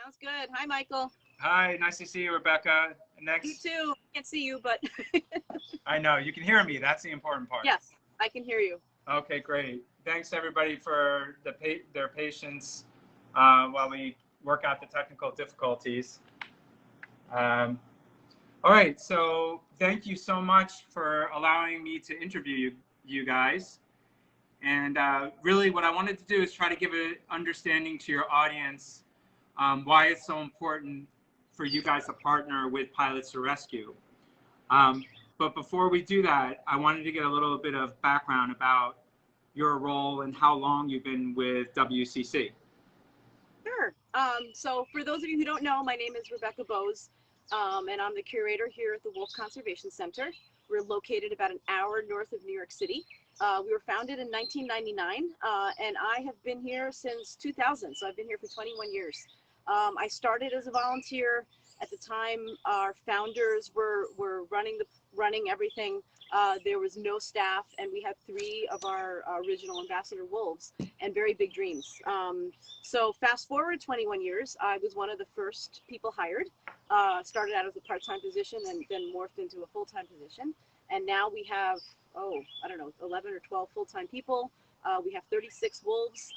Sounds good. Hi, Michael. Hi, nice to see you, Rebecca. Next. You too. Can't see you, but. I know, you can hear me. That's the important part. Yes, I can hear you. Okay, great. Thanks everybody for their patience while we work out the technical difficulties. All right, so thank you so much for allowing me to interview you guys. And really what I wanted to do is try to give an understanding to your audience why it's so important for you guys to partner with Pilots to Rescue. But before we do that, I wanted to get a little bit of background about your role and how long you've been with WCC. Sure. So for those of you who don't know, my name is Rebecca 𝙤𝙤𝙪𝙣, and I'm the curator here at the Wolf Conservation Center. We're located about an hour north of New York City. We were founded in 1999, and I have been here since 2000, so I've been here for 21 years. I started as a volunteer. At the time, our founders were running everything. There was no staff, and we had 3 of our original ambassador wolves and very big dreams. So fast forward 21 years, I was one of the first people hired. Started out as a part-time position and then morphed into a full-time position. And now we have, I don't know, 11 or 12 full-time people. We have 36 wolves,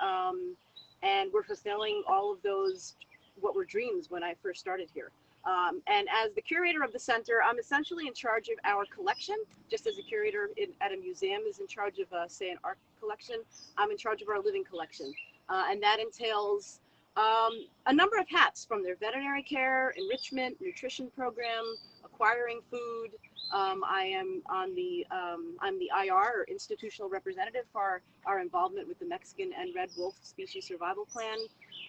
and we're fulfilling all of those, what were dreams when I first started here. And as the curator of the center, I'm essentially in charge of our collection, just as a curator at a museum is in charge of, say, an art collection. I'm in charge of our living collection. And that entails a number of hats, from their veterinary care, enrichment, nutrition program, acquiring food. I am on I'm the IR, or institutional representative, for our involvement with the Mexican and red wolf species survival plan.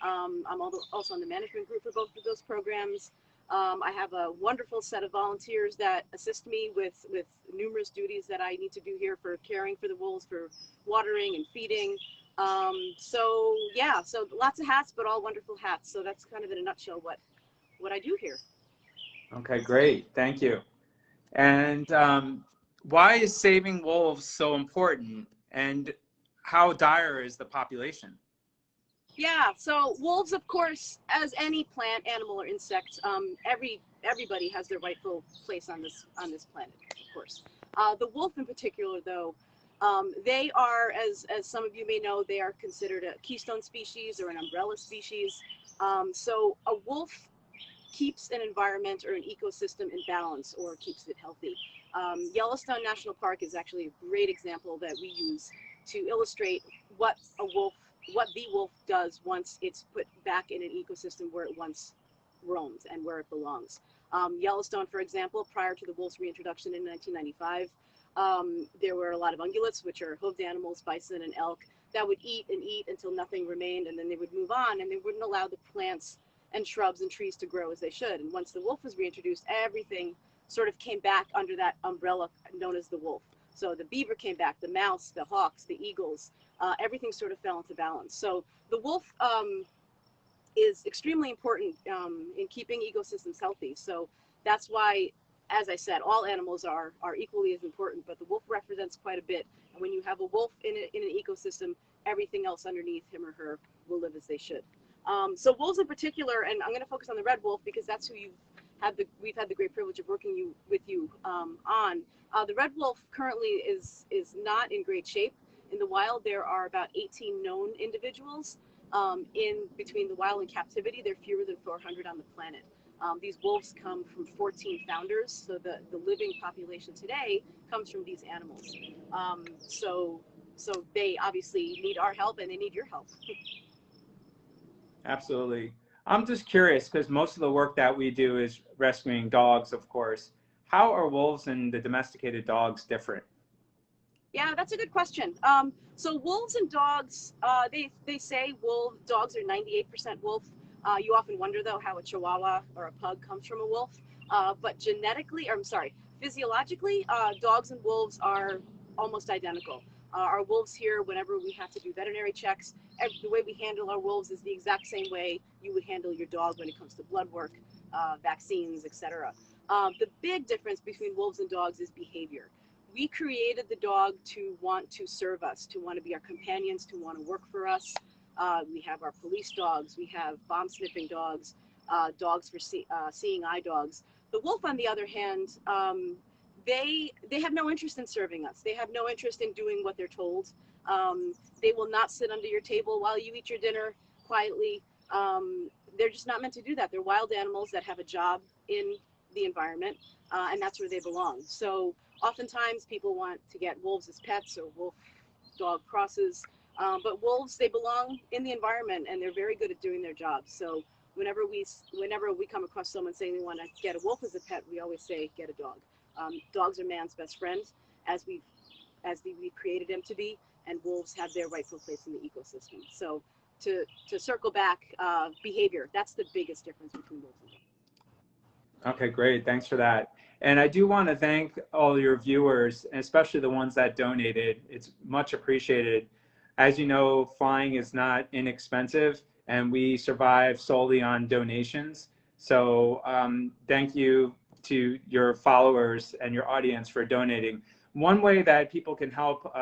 I'm also on the management group for both of those programs. I have a wonderful set of volunteers that assist me with numerous duties that I need to do here for caring for the wolves, for watering and feeding. So yeah, so lots of hats, but all wonderful hats. So that's kind of in a nutshell what I do here. Okay, great. Thank you. And why is saving wolves so important, and how dire is the population? Yeah, so wolves, of course, as any plant, animal, or insect, everybody has their rightful place on this planet, of course. The wolf in particular, though, they are, as some of you may know, they are considered a keystone species or an umbrella species. So a wolf keeps an environment or an ecosystem in balance, or keeps it healthy. Yellowstone National Park is actually a great example that we use to illustrate what the wolf does once it's put back in an ecosystem where it once roamed and where it belongs. Yellowstone, for example, prior to the wolf's reintroduction in 1995, there were a lot of ungulates, which are hoofed animals, bison and elk, that would eat and eat until nothing remained, and then they would move on, and they wouldn't allow the plants and shrubs and trees to grow as they should. And once the wolf was reintroduced, everything sort of came back under that umbrella known as the wolf. So the beaver came back, the mouse, the hawks, the eagles, everything sort of fell into balance. So the wolf is extremely important in keeping ecosystems healthy. So that's why, as I said, all animals are equally as important, but the wolf represents quite a bit. And when you have a wolf in an ecosystem, everything else underneath him or her will live as they should. So wolves in particular, and I'm going to focus on the red wolf because that's who we've had the great privilege of working with you on. The red wolf currently is not in great shape. In the wild, there are about 18 known individuals. In between the wild and captivity, there are fewer than 400 on the planet. These wolves come from 14 founders, so the living population today comes from these animals. So they obviously need our help, and they need your help. Absolutely. I'm just curious, because most of the work that we do is rescuing dogs, of course. How are wolves and the domesticated dogs different? Yeah, that's a good question. So wolves and dogs, they say dogs are 98% wolf. You often wonder, though, how a Chihuahua or a pug comes from a wolf. But physiologically, dogs and wolves are almost identical. Our wolves here, whenever we have to do veterinary checks, the way we handle our wolves is the exact same way you would handle your dog when it comes to blood work, vaccines, etc. The big difference between wolves and dogs is behavior. We created the dog to want to serve us, to want to be our companions, to want to work for us. We have our police dogs, we have bomb sniffing dogs, dogs for seeing eye dogs. The wolf, on the other hand, they have no interest in serving us. They have no interest in doing what they're told. They will not sit under your table while you eat your dinner quietly. They're just not meant to do that. They're wild animals that have a job in the environment, and that's where they belong. So oftentimes people want to get wolves as pets or wolf dog crosses, but wolves, they belong in the environment, and they're very good at doing their job. So whenever we come across someone saying they want to get a wolf as a pet, we always say get a dog. Dogs are man's best friend, as we've created them to be, and wolves have their rightful place in the ecosystem. So to circle back, behavior, that's the biggest difference between wolves and dogs. Okay, great. Thanks for that. And I do want to thank all your viewers, and especially the ones that donated. It's much appreciated. As you know, flying is not inexpensive, and we survive solely on donations. So thank you to your followers and your audience for donating. One way that people can help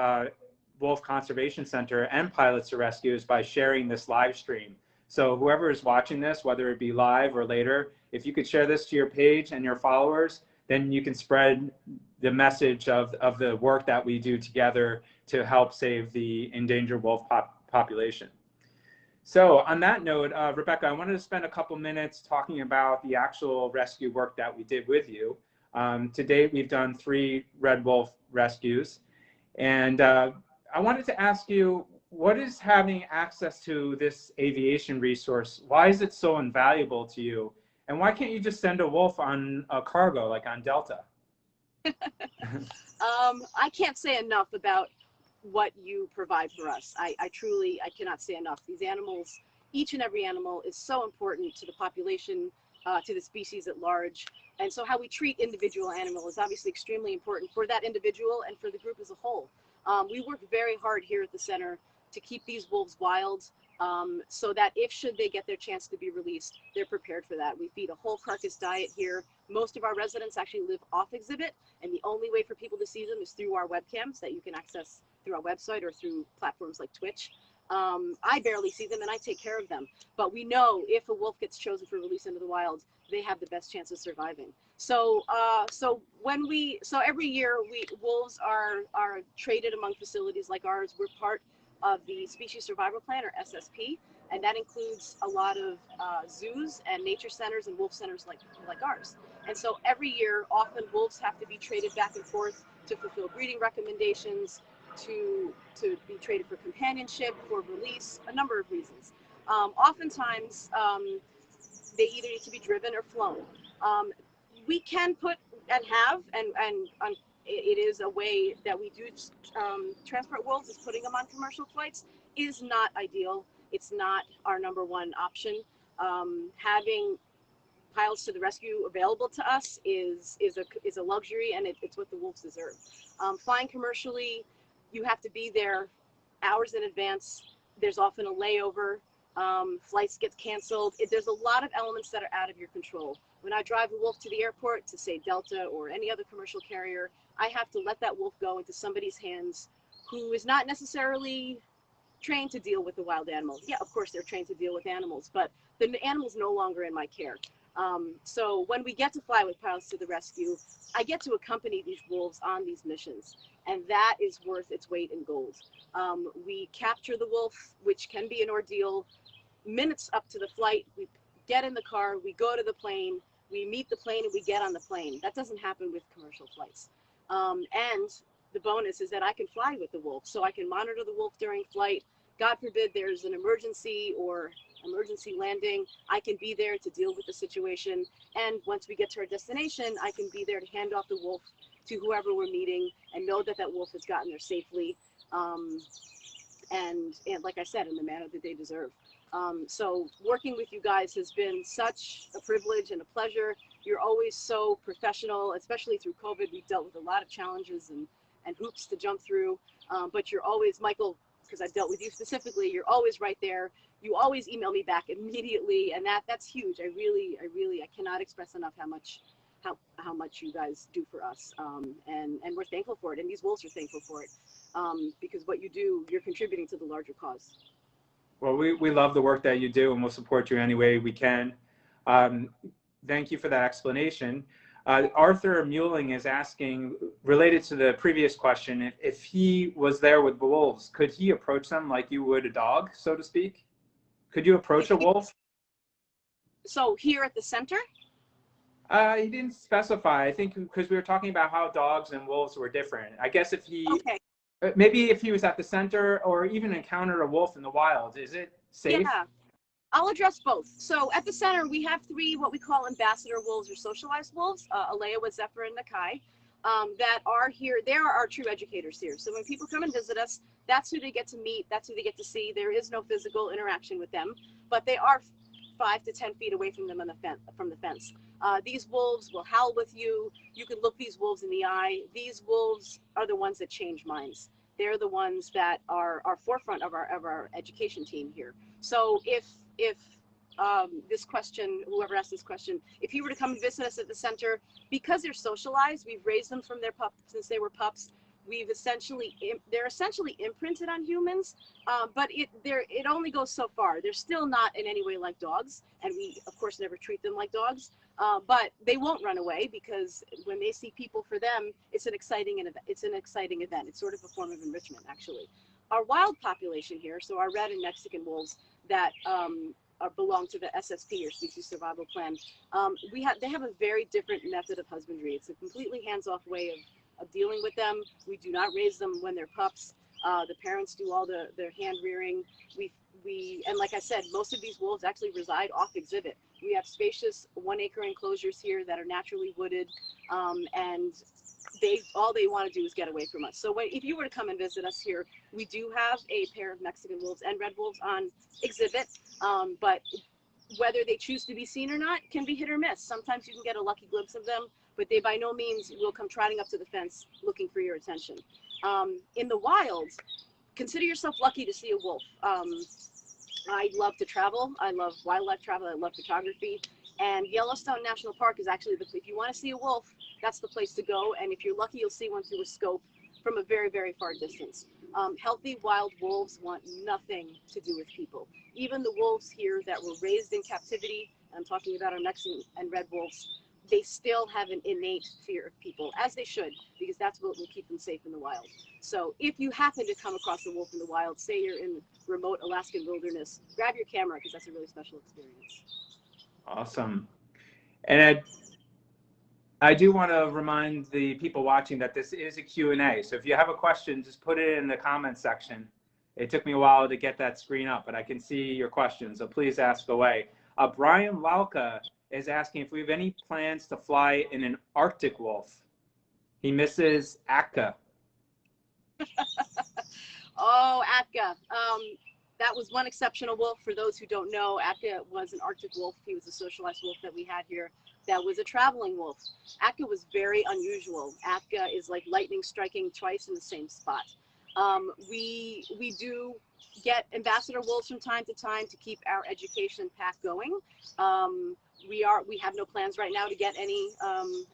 Wolf Conservation Center and Pilots to Rescue is by sharing this live stream. So whoever is watching this, whether it be live or later, if you could share this to your page and your followers, then you can spread the message of the work that we do together to help save the endangered wolf population. So on that note, Rebecca, I wanted to spend a couple minutes talking about the actual rescue work that we did with you. To date, we've done 3 red wolf rescues. And I wanted to ask you, what is having access to this aviation resource? Why is it so invaluable to you? And why can't you just send a wolf on a cargo, like on Delta? I can't say enough about what you provide for us. I truly cannot say enough. These animals, each and every animal is so important to the population, to the species at large. And so how we treat individual animals is obviously extremely important for that individual and for the group as a whole. We work very hard here at the center to keep these wolves wild, so that should they get their chance to be released, they're prepared for that. We feed a whole carcass diet here. Most of our residents actually live off exhibit, and the only way for people to see them is through our webcams that you can access through our website or through platforms like Twitch. I barely see them, and I take care of them. But we know if a wolf gets chosen for release into the wild, they have the best chance of surviving. So every year wolves are traded among facilities like ours. We're part of the Species Survival Plan, or SSP, and that includes a lot of zoos and nature centers and wolf centers like ours. And so every year, often wolves have to be traded back and forth to fulfill breeding recommendations, to be traded for companionship, for release, a number of reasons. Oftentimes, they either need to be driven or flown. We can put and have, and it is a way that we do transport wolves, is putting them on commercial flights is not ideal. It's not our #1 option. Having pilots to the rescue available to us is a luxury, and it's what the wolves deserve. Flying commercially, you have to be there hours in advance. There's often a layover. Flights get canceled. There's a lot of elements that are out of your control. When I drive a wolf to the airport, to say Delta or any other commercial carrier, I have to let that wolf go into somebody's hands who is not necessarily trained to deal with the wild animals. Yeah, of course they're trained to deal with animals, but the animal's no longer in my care. So when we get to fly with Pilots to the Rescue, I get to accompany these wolves on these missions, and that is worth its weight in gold. We capture the wolf, which can be an ordeal. Minutes up to the flight, we get in the car, we go to the plane, we meet the plane, and we get on the plane. That doesn't happen with commercial flights. And the bonus is that I can fly with the wolf, so I can monitor the wolf during flight. God forbid there's an emergency or emergency landing, I can be there to deal with the situation. And once we get to our destination, I can be there to hand off the wolf to whoever we're meeting and know that that wolf has gotten there safely. And like I said, in the manner that they deserve. So working with you guys has been such a privilege and a pleasure. You're always so professional, especially through COVID. We've dealt with a lot of challenges and hoops to jump through, but you're always, Michael, because I've dealt with you specifically, you're always right there. You always email me back immediately, and that's huge. I cannot express enough how much you guys do for us, and we're thankful for it, and these wolves are thankful for it, because what you do, you're contributing to the larger cause. Well, we love the work that you do, and we'll support you any way we can. Thank you for that explanation. Arthur Muelling is asking, related to the previous question, if he was there with wolves, could he approach them like you would a dog, so to speak? Could you approach a wolf? So here at the center? He didn't specify. I think because we were talking about how dogs and wolves were different. I guess if he, okay. Maybe if he was at the center or even encountered a wolf in the wild, is it safe? Yeah. I'll address both. So at the center, we have three what we call ambassador wolves or socialized wolves, 𝙤𝙤𝙣𝙬𝙬𝙀, and 𝒃𝒃, that are here. They are our true educators here. So when people come and visit us, that's who they get to meet. That's who they get to see. There is no physical interaction with them, but they are 5 to 10 feet away from them on from the fence. These wolves will howl with you. You can look these wolves in the eye. These wolves are the ones that change minds. They're the ones that are forefront of our education team here. So if this question, whoever asked this question, if you were to come and visit us at the center, because they're socialized, we've raised them from their since they were pups. They're essentially imprinted on humans, but it only goes so far. They're still not in any way like dogs, and we of course never treat them like dogs. But they won't run away, because when they see people, for them, it's an exciting event. It's sort of a form of enrichment, actually. Our wild population here, so our red and Mexican wolves that belong to the SSP, or Species Survival Plan, they have a very different method of husbandry. It's a completely hands-off way of dealing with them. We do not raise them when they're pups. The parents do all their hand rearing. And like I said, most of these wolves actually reside off exhibit. We have spacious 1-acre enclosures here that are naturally wooded, and all they want to do is get away from us. So if you were to come and visit us here, we do have a pair of Mexican wolves and red wolves on exhibit, but whether they choose to be seen or not can be hit or miss. Sometimes you can get a lucky glimpse of them, but they by no means will come trotting up to the fence looking for your attention. In the wild, consider yourself lucky to see a wolf. I love to travel. I love wildlife travel. I love photography. And Yellowstone National Park is actually if you want to see a wolf, that's the place to go. And if you're lucky, you'll see one through a scope from a very, very far distance. Healthy wild wolves want nothing to do with people. Even the wolves here that were raised in captivity, I'm talking about our Mexican and red wolves, they still have an innate fear of people, as they should, because that's what will keep them safe in the wild. So if you happen to come across a wolf in the wild, say you're in the remote Alaskan wilderness, grab your camera, because that's a really special experience. Awesome. And I do want to remind the people watching that this is a Q&A. So if you have a question, just put it in the comments section. It took me a while to get that screen up, but I can see your questions, so please ask away. Brian Lalka is asking if we have any plans to fly in an Arctic wolf. He misses 𝙁𝙁. Oh, 𝙁𝙁. That was one exceptional wolf. For those who don't know, 𝙁𝙁 was an Arctic wolf. He was a socialized wolf that we had here that was a traveling wolf. 𝙁𝙁 was very unusual. 𝙁𝙁 is like lightning striking twice in the same spot. We do get ambassador wolves from time to time to keep our education path going. We have no plans right now to get any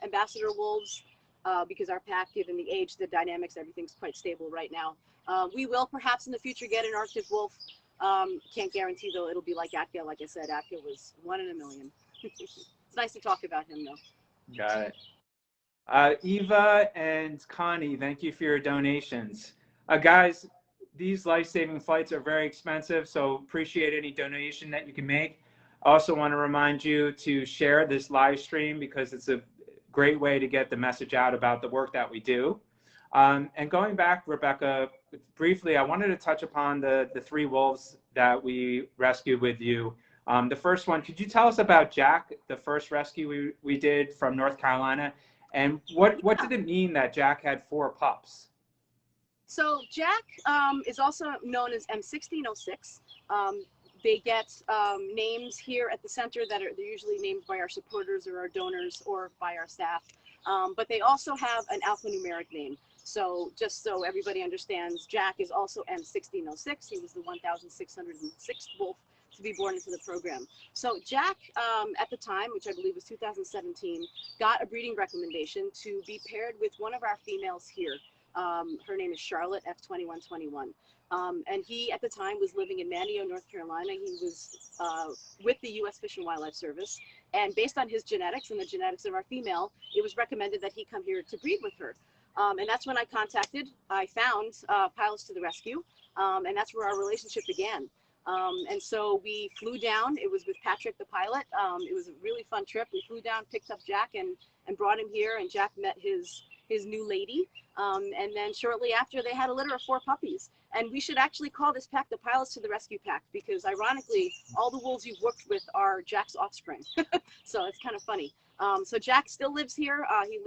ambassador wolves because our pack, given the age, the dynamics, everything's quite stable right now. We will perhaps in the future get an Arctic wolf. Can't guarantee though it'll be like 𝙁𝙁. Like I said, 𝙁𝙁 was 1 in a million. It's nice to talk about him though. Got it. Eva and Connie, thank you for your donations. Guys, these life-saving flights are very expensive, so appreciate any donation that you can make. I also want to remind you to share this live stream because it's a great way to get the message out about the work that we do. And going back, Rebecca, briefly, I wanted to touch upon the 3 wolves that we rescued with you. The first one, could you tell us about Jack, the first rescue we did from North Carolina, and what did it mean that Jack had 4 pups? So Jack is also known as M1606. They get names here at the center they're usually named by our supporters or our donors or by our staff. But they also have an alphanumeric name. So just so everybody understands, Jack is also M1606. He was the 1,606th wolf to be born into the program. So Jack, at the time, which I believe was 2017, got a breeding recommendation to be paired with one of our females here. Her name is Charlotte, F2121. And he, at the time, was living in Manteo, North Carolina. He was with the U.S. Fish and Wildlife Service. And based on his genetics and the genetics of our female, it was recommended that he come here to breed with her. And that's when I found Pilots to the Rescue. And that's where our relationship began. And so we flew down. It was with Patrick, the pilot. It was a really fun trip. We flew down, picked up Jack, and brought him here. And Jack met his new lady. And then shortly after, they had a litter of 4 puppies. And we should actually call this pack the Pilots to the Rescue pack, because ironically, all the wolves you've worked with are Jack's offspring. So it's kind of funny. So Jack still lives here. He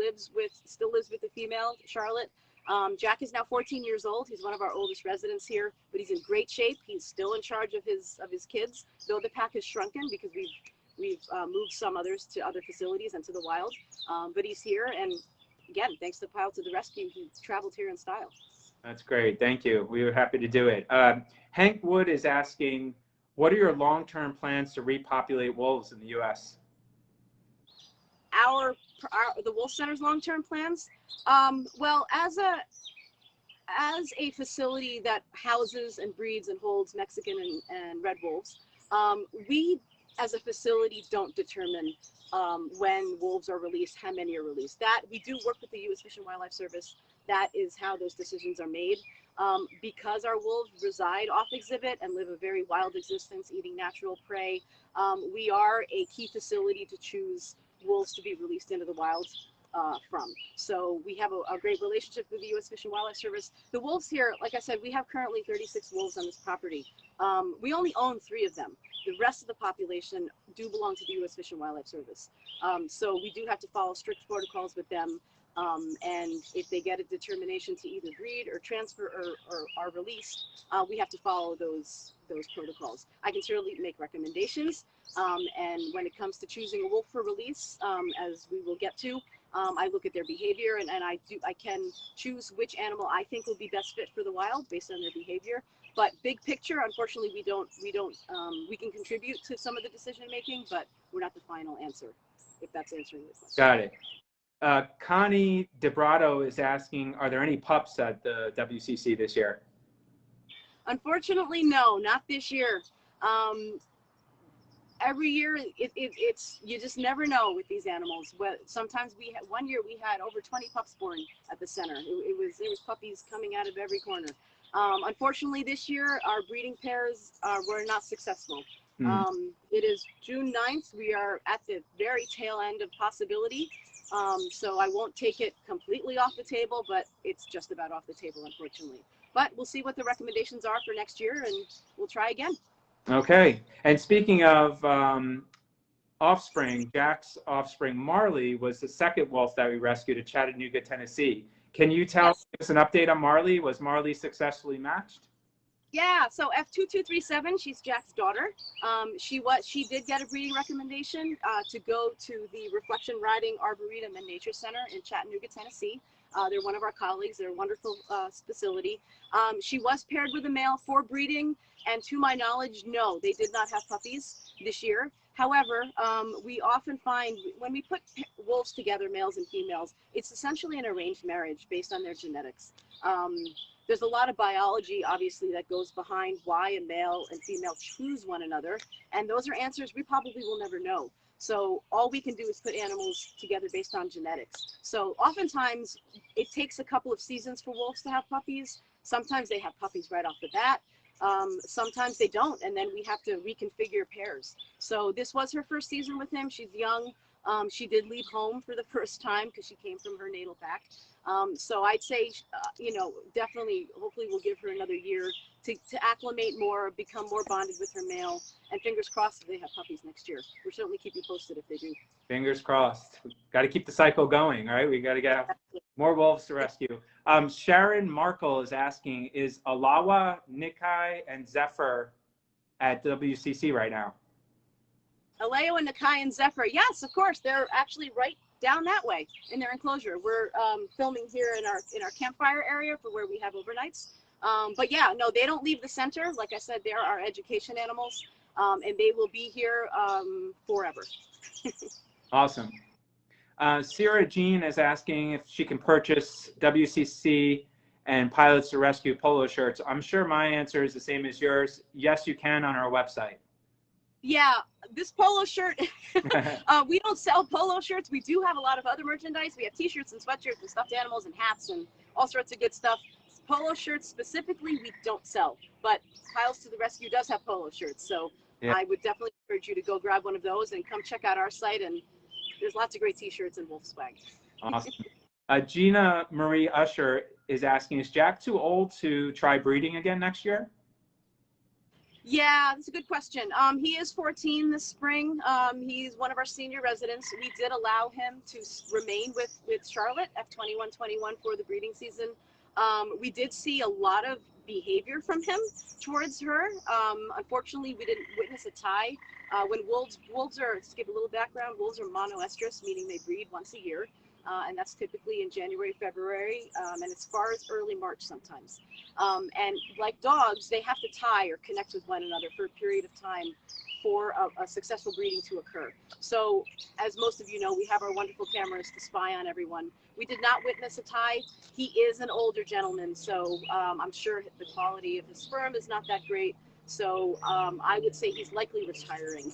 still lives with the female, Charlotte. Jack is now 14 years old. He's one of our oldest residents here, but he's in great shape. He's still in charge of his kids, though the pack has shrunken because we've moved some others to other facilities and to the wild. But he's here, and again, thanks to Pilots to the Rescue, he traveled here in style. That's great. Thank you. We were happy to do it. Hank Wood is asking, what are your long-term plans to repopulate wolves in the U.S.? The Wolf Center's long-term plans? Well, as a facility that houses and breeds and holds Mexican and red wolves, we as a facility don't determine when wolves are released, how many are released. That we do work with the U.S. Fish and Wildlife Service. That is how those decisions are made. Because our wolves reside off exhibit and live a very wild existence, eating natural prey, we are a key facility to choose wolves to be released into the wild from. So we have a great relationship with the U.S. Fish and Wildlife Service. The wolves here, like I said, we have currently 36 wolves on this property. We only own 3 of them. The rest of the population do belong to the U.S. Fish and Wildlife Service. So we do have to follow strict protocols with them. And if they get a determination to either breed or transfer or are released, we have to follow those protocols. I can certainly make recommendations. And when it comes to choosing a wolf for release, as we will get to, I look at their behavior, and I can choose which animal I think will be best fit for the wild based on their behavior. But big picture, unfortunately, we can contribute to some of the decision making, but we're not the final answer, if that's answering your question. Got it. Connie DeBrado is asking, are there any pups at the WCC this year? Unfortunately, no, not this year. Every year, it's you just never know with these animals. Sometimes one year we had over 20 pups born at the center. There was puppies coming out of every corner. Unfortunately, this year our breeding pairs were not successful. It is June 9th. We are at the very tail end of possibility. So I won't take it completely off the table, but it's just about off the table, unfortunately. But we'll see what the recommendations are for next year, and we'll try again. Okay. And speaking of offspring, Jack's offspring, Marley, was the second wolf that we rescued at Chattanooga, Tennessee. Can you tell us an update on Marley? Was Marley successfully matched? Yeah, so F2237, she's Jack's daughter. She did get a breeding recommendation to go to the Reflection Riding Arboretum and Nature Center in Chattanooga, Tennessee. They're one of our colleagues. They're a wonderful facility. She was paired with a male for breeding, and to my knowledge, no, they did not have puppies this year. However, we often find when we put wolves together, males and females, it's essentially an arranged marriage based on their genetics. There's a lot of biology, obviously, that goes behind why a male and female choose one another, and those are answers we probably will never know. So all we can do is put animals together based on genetics. So oftentimes, it takes a couple of seasons for wolves to have puppies. Sometimes they have puppies right off the bat. Sometimes they don't, and then we have to reconfigure pairs. So this was her first season with him. She's young. She did leave home for the first time because she came from her natal pack. So I'd say, definitely, hopefully we'll give her another year to acclimate more, become more bonded with her male, and fingers crossed if they have puppies next year. We'll certainly keep you posted if they do. Fingers crossed. Got to keep the cycle going, all right? We got to get more wolves to rescue. Sharon Markle is asking, is Alawa, Nikai, and Zephyr at WCC right now? Aleo and Nikai and Zephyr, yes, of course. They're actually right down that way in their enclosure. We're filming here in our campfire area for where we have overnights. But yeah, no, they don't leave the center. Like I said, they're our education animals, and they will be here forever. Awesome. Sarah Jean is asking if she can purchase WCC and pilots to rescue polo shirts? I'm sure my answer is the same as yours. Yes, you can on our website. Yeah, this polo shirt, we don't sell polo shirts. We do have a lot of other merchandise. We have t-shirts and sweatshirts and stuffed animals and hats and all sorts of good stuff. Polo shirts specifically, we don't sell, but Pilots to the Rescue does have polo shirts. So Yeah. I would definitely encourage you to go grab one of those and come check out our site. And there's lots of great t-shirts and wolf swag. Awesome. Gina Marie Usher is asking, is Jack too old to try breeding again next year? Yeah, that's a good question. He is 14 this spring. He's one of our senior residents. We did allow him to remain with Charlotte F2121 for the breeding season. We did see a lot of behavior from him towards her. Unfortunately, we didn't witness a tie. When wolves are, to give a little background, wolves are monoestrous, meaning they breed once a year. And that's typically in January, February, and as far as early March sometimes. And like dogs, they have to tie or connect with one another for a period of time for a successful breeding to occur. So as most of you know, we have our wonderful cameras to spy on everyone. We did not witness a tie. He is an older gentleman, so I'm sure the quality of his sperm is not that great. So I would say he's likely retiring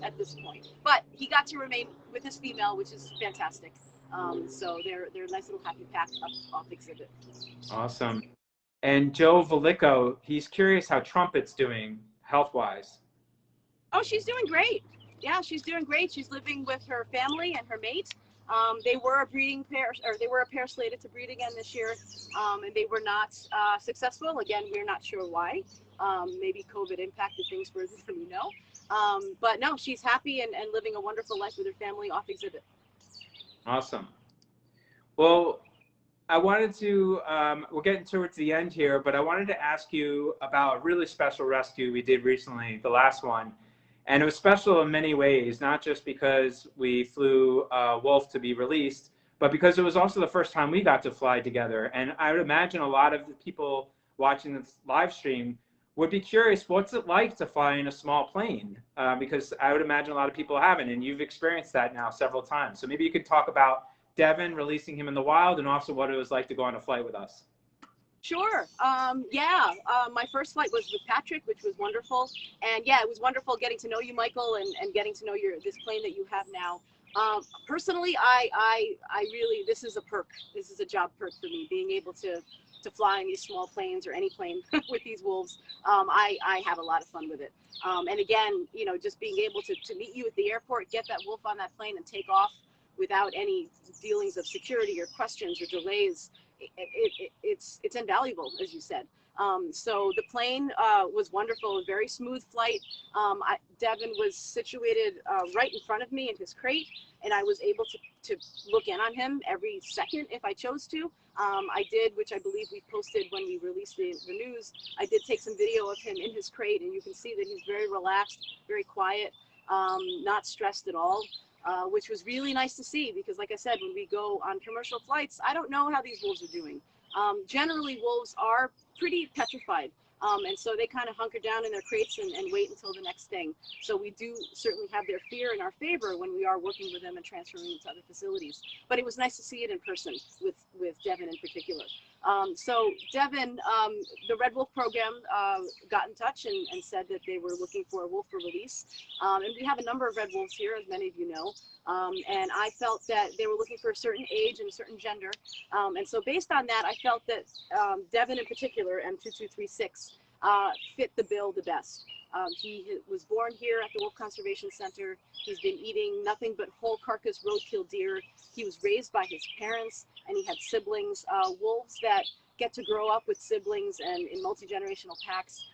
at this point. But he got to remain with his female, which is fantastic. So they're a nice little happy pack off exhibit. Awesome. And Joe Velicko, he's curious how Trumpet's doing health-wise. Oh, she's doing great. Yeah, she's doing great. She's living with her family and her mate. They were a breeding pair, or they were a pair slated to breed again this year, and they were not successful. Again, we're not sure why. Maybe COVID impacted things further than we know. But no, she's happy and living a wonderful life with her family off exhibit. Awesome. Well, I wanted to, we're getting towards the end here, but I wanted to ask you about a really special rescue we did recently, the last one. And it was special in many ways, not just because we flew Wolf to be released, but because it was also the first time we got to fly together. And I would imagine a lot of the people watching this live stream would be curious, what's it like to fly in a small plane? Because I would imagine a lot of people haven't, and you've experienced that now several times. So maybe you could talk about Devin, releasing him in the wild, and also what it was like to go on a flight with us. Sure. My first flight was with Patrick, which was wonderful. And yeah, it was wonderful getting to know you, Michael, and getting to know this plane that you have now. Personally, I really, this is a perk. This is a job perk for me, being able to fly in these small planes or any plane with these wolves. I have a lot of fun with it. And again, you know, just being able to meet you at the airport, get that wolf on that plane and take off without any dealings of security or questions or delays, it's invaluable, as you said. So the plane was wonderful, a very smooth flight. Devin was situated right in front of me in his crate, and I was able to look in on him every second if I chose to. I did, which I believe we posted when we released the news. I did take some video of him in his crate, and you can see that he's very relaxed, very quiet, not stressed at all. Which was really nice to see, because like I said, when we go on commercial flights, I don't know how these wolves are doing. Generally, wolves are pretty petrified. And so they kind of hunker down in their crates and wait until the next thing. So we do certainly have their fear in our favor when we are working with them and transferring them to other facilities. But it was nice to see it in person with Devin in particular. So Devin, the Red Wolf program got in touch and said that they were looking for a wolf for release. And we have a number of red wolves here, as many of you know. And I felt that they were looking for a certain age and a certain gender. And so based on that, I felt that Devin in particular, M2236, fit the bill the best. He was born here at the Wolf Conservation Center. He's been eating nothing but whole carcass roadkill deer. He was raised by his parents, and he had siblings. Wolves that get to grow up with siblings and in multi-generational packs,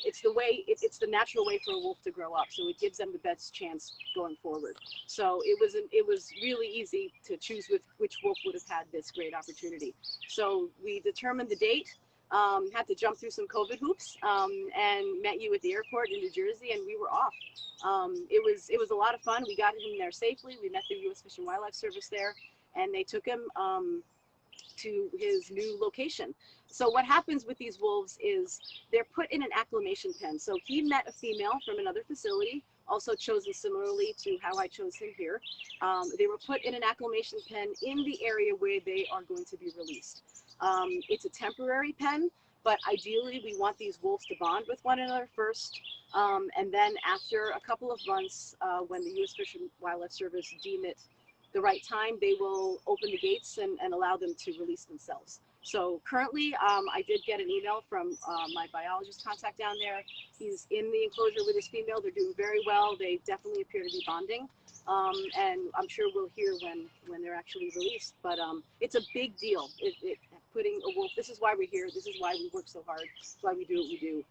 it's the natural way for a wolf to grow up. So it gives them the best chance going forward. So it was really easy to choose which wolf would have had this great opportunity. So we determined the date. Had to jump through some COVID hoops, and met you at the airport in New Jersey, and we were off. It was a lot of fun. We got him there safely. We met the U.S. Fish and Wildlife Service there, and they took him to his new location. So what happens with these wolves is they're put in an acclimation pen. So he met a female from another facility, also chosen similarly to how I chose him here. They were put in an acclimation pen in the area where they are going to be released. It's a temporary pen, but ideally we want these wolves to bond with one another first. And then after a couple of months, when the U.S. Fish and Wildlife Service deem it the right time, they will open the gates and allow them to release themselves. So currently, I did get an email from my biologist contact down there. He's in the enclosure with his female. They're doing very well. They definitely appear to be bonding. And I'm sure we'll hear when they're actually released. But it's a big deal. Putting a wolf, this is why we're here. This is why we work so hard. This is why we do what we do.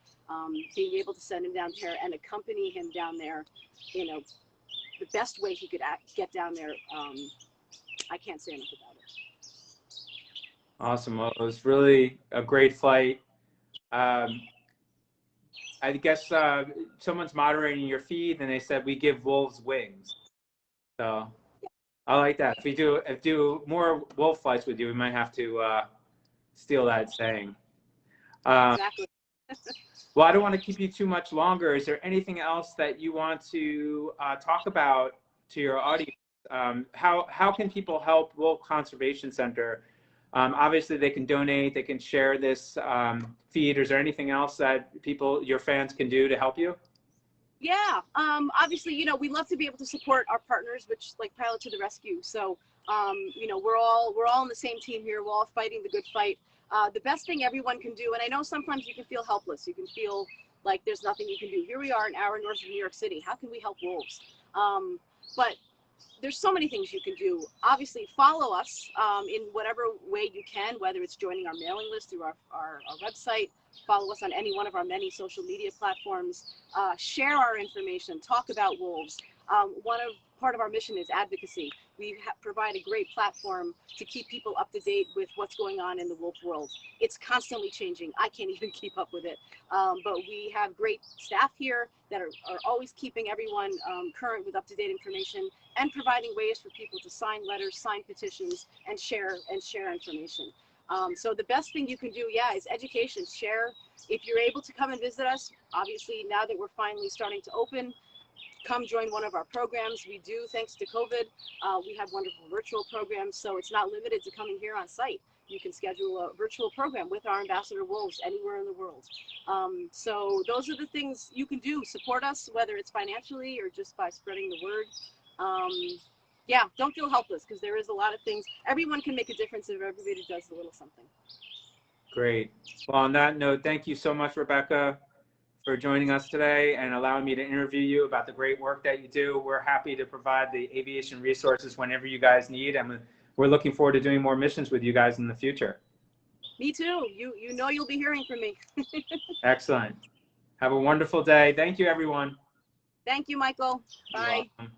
Being able to send him down there and accompany him down there, you know, the best way he could get down there, I can't say enough about it. Awesome. Well, it was really a great flight. I guess someone's moderating your feed, and they said we give wolves wings. So I like that. If we do more wolf flights with you, we might have to steal that saying. Exactly. Well, I don't want to keep you too much longer. Is there anything else that you want to talk about to your audience? How can people help Wolf Conservation Center? Obviously, they can donate. They can share this feed. Is there anything else that your fans can do to help you? Yeah. Obviously, you know, we love to be able to support our partners, which like Pilot to the Rescue. So, you know, we're all on the same team here. We're all fighting the good fight. The best thing everyone can do, and I know sometimes you can feel helpless. You can feel like there's nothing you can do. Here we are, an hour north of New York City. How can we help wolves? But there's so many things you can do. Obviously, follow us in whatever way you can, whether it's joining our mailing list through our website, follow us on any one of our many social media platforms, share our information, talk about wolves. Part of our mission is advocacy. We provide a great platform to keep people up to date with what's going on in the wolf world. It's constantly changing. I can't even keep up with it. But we have great staff here that are always keeping everyone current with up-to-date information and providing ways for people to sign letters, sign petitions, and share information. So the best thing you can do, is education. Share. If you're able to come and visit us, obviously now that we're finally starting to open, come join one of our programs. We do, thanks to COVID, we have wonderful virtual programs, so it's not limited to coming here on site. You can schedule a virtual program with our ambassador wolves anywhere in the world. So those are the things you can do. Support us, whether it's financially or just by spreading the word. Don't feel helpless, because there is a lot of things. Everyone can make a difference if everybody does a little something. Great. Well, on that note, thank you so much, Rebecca, for joining us today and allowing me to interview you about the great work that you do. We're happy to provide the aviation resources whenever you guys need, and we're looking forward to doing more missions with you guys in the future. Me too. You know you'll be hearing from me. Excellent. Have a wonderful day. Thank you, everyone. Thank you, Michael. Bye. You're welcome.